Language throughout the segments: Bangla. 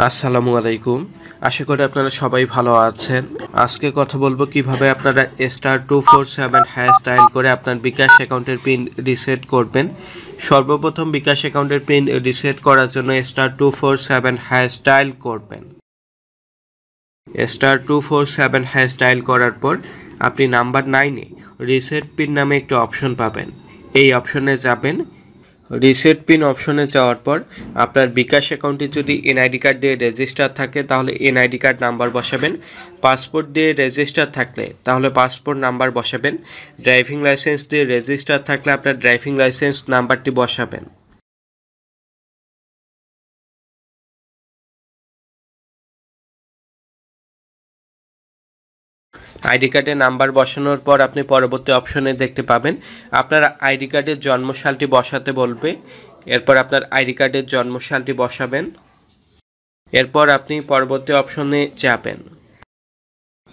আসসালামু আলাইকুম। আশা করি আপনারা সবাই ভালো আছেন। আজকে কথা বলবো কিভাবে আপনারা *247# ডায়াল করে আপনার বিকাশ অ্যাকাউন্টের পিন রিসেট করবেন। সর্বপ্রথম বিকাশ অ্যাকাউন্টের পিন রিসেট করার জন্য *247# ডায়াল করবেন। *247# ডায়াল করার পর আপনি নাম্বার 9-এ রিসেট পিন নামে একটা অপশন পাবেন। এই অপশনে যাবেন। রিসেট পিন অপশনে যাওয়ার পর আপনার বিকাশ অ্যাকাউন্টে যদি এনআইডি কার্ড দিয়ে রেজিস্টার থাকে তাহলে এনআইডি কার্ড নাম্বার বসাবেন। পাসপোর্ট দিয়ে রেজিস্টার থাকলে তাহলে পাসপোর্ট নাম্বার বসাবেন। ড্রাইভিং লাইসেন্স দিয়ে রেজিস্টার থাকলে আপনার ড্রাইভিং লাইসেন্স নাম্বারটি বসাবেন। আইডি কার্ডের নাম্বার বসানোর পর আপনি পরবর্তী অপশনে দেখতে পাবেন আপনার আইডি কার্ডের জন্মসালটি বসাতে বলবে। এরপর আপনার আইডি কার্ডের জন্মসালটি বসাবেন। এরপর আপনি পরবর্তী অপশনে যাবেন।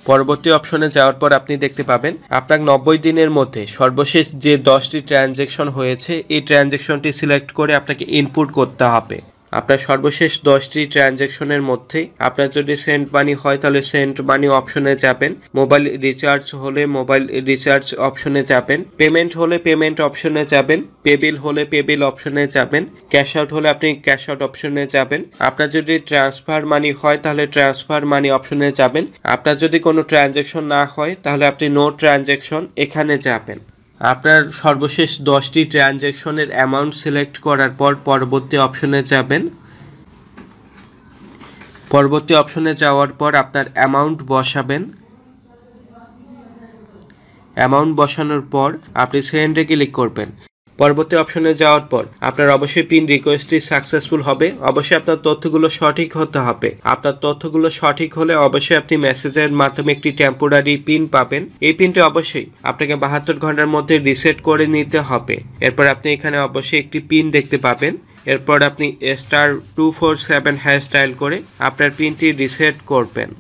পরবর্তী অপশনে যাওয়ার পর আপনি দেখতে পাবেন আপনার 90 দিনের মধ্যে সর্বশেষ যে 10টি ট্রানজ্যাকশন হয়েছে এই ট্রানজ্যাকশনটি সিলেক্ট করে আপনাকে ইনপুট করতে হবে। আপনার সর্বশেষ 10টি ট্রানজ্যাকশনের মধ্যে আপনার যদি সেন্ড মানি হয় তাহলে সেন্ড মানি অপশনে যাবেন। মোবাইল রিচার্জ হলে মোবাইল রিচার্জ অপশনে যাবেন। পেমেন্ট হলে পেমেন্ট অপশনে যাবেন। পেবিল হলে পেবিল অপশনে যাবেন। ক্যাশ আউট হলে আপনি ক্যাশ আউট অপশনে যাবেন। আপনার যদি ট্রান্সফার মানি হয় তাহলে ট্রান্সফার মানি অপশনে যাবেন। আপনার যদি কোনো ট্রানজ্যাকশন না হয় তাহলে আপনি নো ট্রানজ্যাকশন এখানে যাবেন। আপনার সর্বশেষ 10টি ট্রানজ্যাকশনের অ্যামাউন্ট সিলেক্ট করার পর পরবর্তী অপশনে যাবেন। পরবর্তী অপশনে যাওয়ার পর আপনার অ্যামাউন্ট বসাবেন। অ্যামাউন্ট বসানোর পর আপনি সেন্ডে ক্লিক করবেন। পরবর্তী অপশনে যাওয়ার পর আপনার অবশ্যই পিন রিকোয়েস্টটি সাকসেসফুল হবে। অবশ্যই আপনার তথ্যগুলো সঠিক হতে হবে। আপনার তথ্যগুলো সঠিক হলে অবশ্যই আপনি মেসেজের মাধ্যমে একটি টেম্পোরারি পিন পাবেন। এই পিনটি অবশ্যই আপনাকে 72 ঘন্টার মধ্যে রিসেট করে নিতে হবে। এরপর আপনি এখানে অবশ্যই একটি পিন দেখতে পাবেন। এরপর আপনি *247# ডায়াল করে আপনার পিনটি রিসেট করবেন।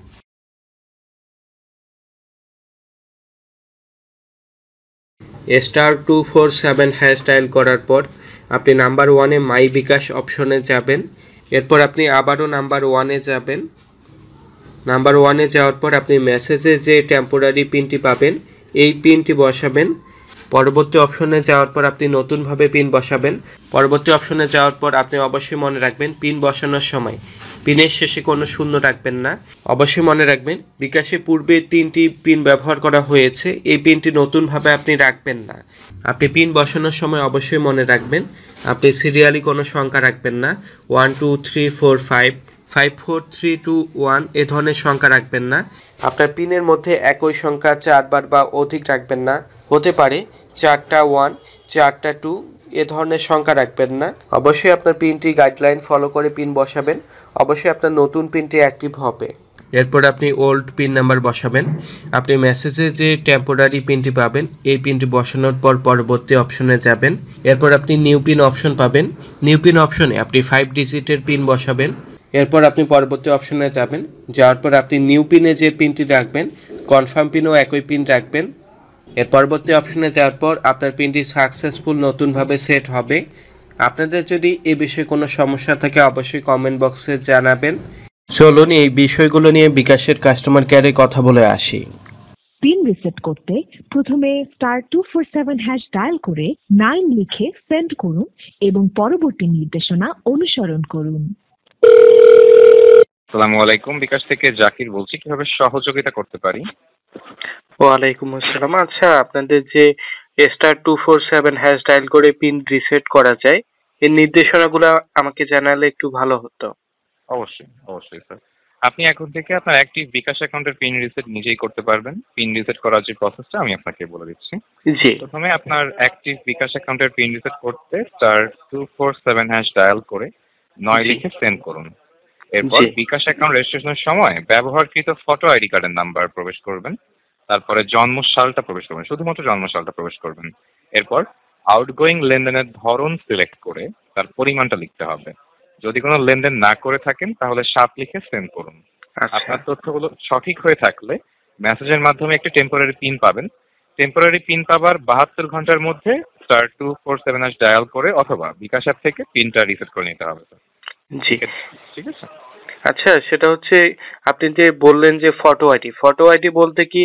*247# ডায়াল করার পর আপনি নাম্বার 1-এ মাই বিকাশ অপশনে যাবেন। এরপর আপনি আবারও নাম্বার 1-এ যাবেন। নাম্বার 1-এ যাওয়ার পর আপনি মেসেজে যে টেম্পোরারি পিনটি পাবেন এই পিনটি বসাবেন। পরবর্তী অপশনে যাওয়ার পর আপনি নতুনভাবে পিন বসাবেন। পরবর্তী অপশনে যাওয়ার পর আপনি অবশ্যই মনে রাখবেন পিন বসানোর সময় পিনের শেষে কোনো শূন্য রাখবেন না। অবশ্যই মনে রাখবেন বিকাশে পূর্বে 3টি পিন ব্যবহার করা হয়েছে, এই পিনটি নতুনভাবে আপনি রাখবেন না। আপনি পিন বসানোর সময় অবশ্যই মনে রাখবেন আপনি সিরিয়ালি কোনো সংখ্যা রাখবেন না। 1 2 3 4 5 5 4 3 2 1 এ ধরনের সংখ্যা রাখবেন না। আপনার পিনের মধ্যে একই সংখ্যা 4 বার বা অধিক রাখবেন না। হতে পারে 4টা 1 4টা 2 এ ধরনের সংখ্যা রাখবেন না। অবশ্যই আপনার পিনটি গাইডলাইন ফলো করে পিন বসাবেন। অবশ্যই আপনার নতুন পিনটি অ্যাক্টিভ হবে। এরপর আপনি ওল্ড পিন নাম্বার বসাবেন। আপনি মেসেজে যে টেম্পোরারি পিনটি পাবেন এই পিনটি বসানোর পর পরবর্তী অপশনে যাবেন। এরপর আপনি নিউ পিন অপশন পাবেন। নিউ পিন অপশনে আপনি 5 ডিজিটের পিন বসাবেন। এরপর আপনি পরবর্তী অপশনে যাবেন। যাওয়ার পর আপনি নিউ পিনে যে পিনটি রাখবেন কনফার্ম পিনও একই পিন রাখবেন। এর পরবর্তী অপশনে যাওয়ার পর আপনার পিনটি সাকসেসফুল নতুনভাবে সেট হবে। আপনাদের যদি এই বিষয়ে কোনো সমস্যা থাকে অবশ্যই কমেন্ট বক্সে জানাবেন। চলুন এই বিষয়গুলো নিয়ে বিকাশের কাস্টমার কেয়ারে কথা বলে আসি। পিন রিসেট করতে প্রথমে *247# ডায়াল করে 9 লিখে সেন্ড করুন এবং পরবর্তী নির্দেশনা অনুসরণ করুন। আসসালামু আলাইকুম, বিকাশ থেকে জাকির বলছি। কিভাবে সহযোগিতা করতে পারি? ওয়ালাইকুম আসসালাম। আচ্ছা, আপনাদের যে *247# ডায়াল করে পিন রিসেট করা যায় এর নির্দেশনাগুলো আমাকে জানালে একটু ভালো হতো। অবশ্যই অবশ্যই স্যার। আপনি এখন থেকে আপনার অ্যাক্টিভ বিকাশ অ্যাকাউন্টের পিন রিসেট নিজেই করতে পারবেন। পিন রিসেট করার যে প্রসেসটা আমি আপনাকে বলে দিচ্ছি। জি প্রথমে আপনার অ্যাক্টিভ বিকাশ অ্যাকাউন্টের পিন রিসেট করতে *247# ডায়াল করে 9 লিখে সেন্ড করুন। এরপর বিকাশ অ্যাকাউন্ট রেজিস্ট্রেশনের সময় ব্যবহারকৃত ফটো আইডি কার্ডের নাম্বার প্রবেশ করবেন। তারপরে জন্ম সালটা প্রবেশ করবেন, শুধুমাত্র জন্ম সালটা প্রবেশ করবেন। এরপর আউটগোয়িং লেনদেনের ধরন সিলেক্ট করে তার পরিমাণটা লিখতে হবে। যদি কোনো লেনদেন না করে থাকেন তাহলে 7 লিখে সেন্ড করুন। আপনার তথ্যগুলো সঠিক হয়ে থাকলে মেসেজের মাধ্যমে একটি টেম্পোরারি পিন পাবেন। টেম্পোরারি পিন পাবার 72 ঘন্টার মধ্যে *247# ডায়াল করে অথবা বিকাশ অ্যাপ থেকে পিনটা রিসেট করে নিতে হবে। জি ঠিক আছে। আচ্ছা, সেটা হচ্ছে আপনি যে বললেন যে ফটো আইডি বলতে কি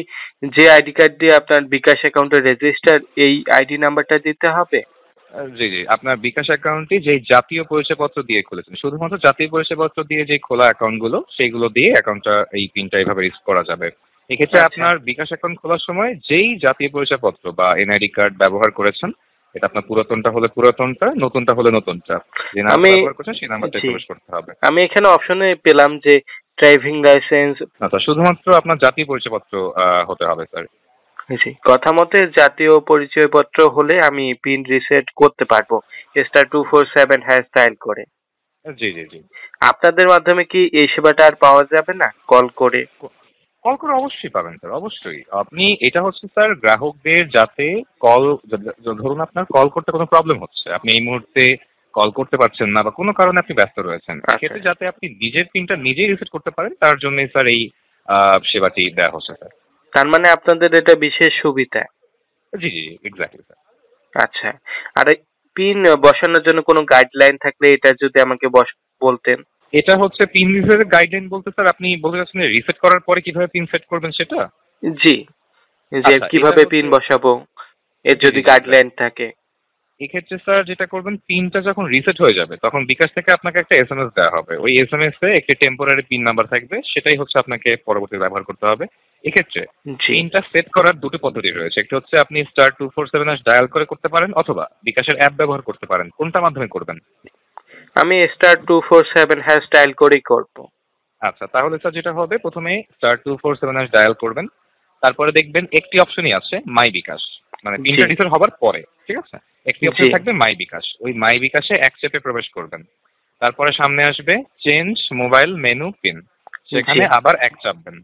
যে আইডি কার্ড দিয়ে আপনার বিকাশ অ্যাকাউন্টে রেজিস্টার এই আইডি নাম্বারটা দিতে হবে? জি, জি। আপনার বিকাশ অ্যাকাউন্টটি যেই জাতীয় পরিচয়পত্র দিয়ে খুলেছেন, শুধুমাত্র জাতীয় পরিচয়পত্র দিয়ে যে খোলা অ্যাকাউন্ট গুলো, সেইগুলো দিয়ে অ্যাকাউন্টটা এই পিনটা এভাবে রিসেট করা যাবে। এক্ষেত্রে আচ্ছা। আপনার বিকাশ অ্যাকাউন্ট খোলার সময় যেই জাতীয় পরিচয়পত্র বা এনআইডি কার্ড ব্যবহার করেছেন, এটা আপনার পুরাতনটা হলে পুরাতনটা, নতুনটা হলে নতুনটা। যে নাম্বার আমি ব্যবহার করছেন সেই নাম্বারটাই জি, প্রবেশ করতে হবে। আমি এখানে অপশনে পেলাম যে ড্রাইভিং লাইসেন্স। আচ্ছা, শুধুমাত্র আপনার জাতীয় পরিচয়পত্র হতে হবে স্যার। জি, কথা মতে জাতীয় পরিচয়পত্র হলে আমি পিন রিসেট করতে পারবো *247# ডায়াল করে। জি, জি, জি। আপনাদের মাধ্যমে কি এই সেবাটা আর পাওয়া যাবে না কল করে? কল করে অবশ্যই পাবেন স্যার, অবশ্যই। আপনি এটা হচ্ছে স্যার গ্রাহকদের যাতে কল ধরুন আপনার কল করতে কোনো প্রবলেম হচ্ছে, আপনি এই মুহূর্তে কল করতে পারছেন না বা কোনো কারণে আপনি ব্যস্ত রয়েছেন, সেক্ষেত্রে যাতে আপনি নিজের পিনটা নিজেই রিসেট করতে পারেন তার জন্যই স্যার এই সেবাটি দেওয়া হচ্ছে স্যার। তার মানে আপনাদের এটা বিশেষ সুবিধা। জি, জি, এক্স্যাক্টলি স্যার। আচ্ছা, আর এই পিন বসানোর জন্য কোনো গাইডলাইন থাকলে এটা যদি আমাকে বলতেন। এটা হচ্ছে পিন রিসেটের গাইডলাইন বলতে স্যার আপনি বলতে চাচ্ছেন রিসেট করার পরে কিভাবে পিন সেট করবেন সেটা? জি, যে আচ্ছা, কিভাবে পিন বসাবো এর জি, যদি জি, জি, গাইডলাইন থাকে। এক্ষেত্রে স্যার যেটা করবেন পিনটা যখন রিসেট হয়ে যাবে তখন বিকাশ থেকে আপনাকে একটা এসএমএস দেওয়া হবে। ওই এসএমএস এ একটি টেম্পোরারি পিন নাম্বার থাকবে, সেটাই হচ্ছে আপনাকে পরবর্তীতে ব্যবহার করতে হবে। এক্ষেত্রে জি, পিনটা সেট করার দুটো পদ্ধতি রয়েছে। একটা হচ্ছে আপনি *247# ডায়াল করে করতে পারেন অথবা বিকাশের অ্যাপ ব্যবহার করতে পারেন। কোনটার মাধ্যমে করবেন? আমি *247# ডায়াল করেই করব। আচ্ছা, তাহলে স্যার যেটা হবে প্রথমে *247# ডায়াল করবেন। তারপরে দেখবেন একটি অপশনই আছে মাই বিকাশ। মানে পিনটা জি, রিসেট হবার পরে, ঠিক আছে? একটি অপশন জি, থাকবে মাই বিকাশ। ওই মাই বিকাশে এক চেপে প্রবেশ করবেন। তারপরে সামনে আসবে চেঞ্জ মোবাইল মেনু পিন। সেখানে জি, আবার এক চাপবেন।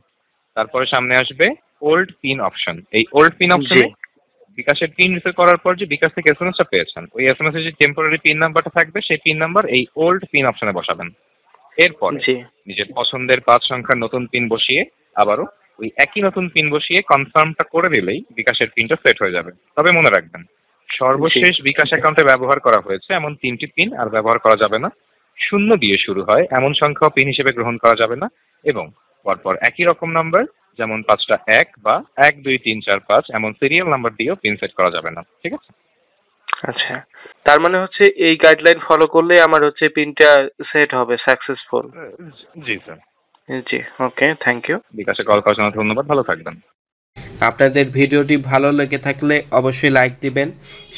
তারপরে সামনে আসবে ওল্ড পিন অপশন। এই ওল্ড পিন অপশনে জি, বিকাশের পিন রিসেট করার পর যে বিকাশ থেকে এসএমএসটা পেয়েছেন, ওই এসএমএস এর যে টেম্পোরারি পিন নাম্বারটা থাকবে সেই পিন নাম্বার এই ওল্ড পিন অপশনে বসাবেন। এরপরে জি। নিজের পছন্দের ৫ সংখ্যার নতুন পিন বসিয়ে আবারও ওই একই নতুন পিন বসিয়ে কনফার্মটা করে দিলেই বিকাশের পিনটা সেট হয়ে যাবে। তবে মনে রাখবেন, সর্বশেষ বিকাশ অ্যাকাউন্টে ব্যবহার করা হয়েছে এমন ৩টি পিন আর ব্যবহার করা যাবে না। ০ দিয়ে শুরু হয় এমন সংখ্যাও পিন হিসেবে গ্রহণ করা যাবে না এবং পরপর একই রকম নাম্বার যেমন ৫টা ১ বা ১ ২ ৩ ৪ ৫ এমন সিরিয়াল নাম্বার দিয়েও পিন সেট করা যাবে না। ঠিক আছে? আচ্ছা, তার মানে হচ্ছে এই গাইডলাইন ফলো করলে আমার হচ্ছে পিনটা সেট হবে সাকসেসফুল। জি স্যার। জি, ওকে, থ্যাংক ইউ। বিকাশে কল করার জন্য ধন্যবাদ। ভালো থাকবেন। আপনাদের ভিডিওটি ভালো লেগে থাকলে অবশ্যই লাইক দিবেন,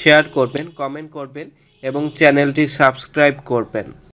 শেয়ার করবেন, কমেন্ট করবেন এবং চ্যানেলটি সাবস্ক্রাইব করবেন।